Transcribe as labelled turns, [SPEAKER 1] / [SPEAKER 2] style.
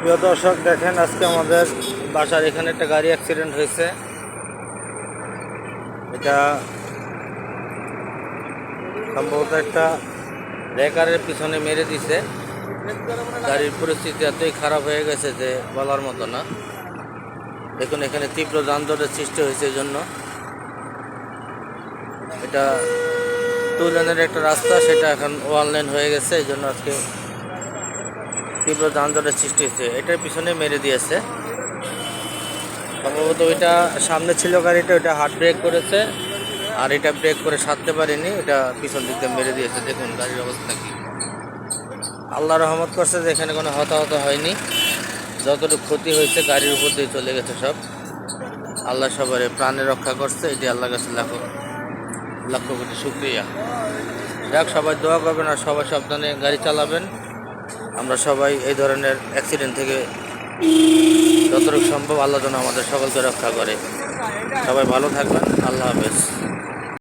[SPEAKER 1] প্রিয় দর্শক দেখেন, আজকে আমাদের বাসার এখানে একটা গাড়ি অ্যাক্সিডেন্ট হয়েছে। এটা সম্ভবত একটা রেকারের পিছনে মেরে দিছে। গাড়ির পরিস্থিতি এতই খারাপ হয়ে গেছে যে বলার মতো না। দেখুন, এখানে তীব্র যানজটের সৃষ্টি হয়েছে। এই জন্য এটা 2 লেনের একটা রাস্তা, সেটা এখন 1 লেন হয়ে গেছে। এই জন্য আজকে তীব্র যানজটের সৃষ্টি হয়েছে। এটার পিছনে মেরে দিয়েছে। সম্ভবত ওইটা সামনে ছিল গাড়িটা, ওইটা হার্ড ব্রেক করেছে, আর এটা ব্রেক করে সারতে পারেনি, এটা পিছন দিক দিয়ে মেরে দিয়েছে। দেখুন গাড়ির অবস্থা কি। আল্লাহ রহমত করছে যে এখানে কোনো হতাহত হয়নি। যতটুকু ক্ষতি হয়েছে গাড়ির উপর দিয়ে চলে গেছে সব। আল্লাহ সবার প্রাণে রক্ষা করছে, এটি আল্লাহর কাছে লাখো লক্ষ কোটি শুকরিয়া। যাক, সবাই দোয়া করবেন আর সবাই সাবধানে গাড়ি চালাবেন। আমরা সবাই এই ধরনের অ্যাক্সিডেন্ট থেকে যতটুকু সম্ভব আল্লাহ যেন আমাদের সকলকে রক্ষা করে। সবাই ভালো থাকবেন। আল্লাহ হাফেজ।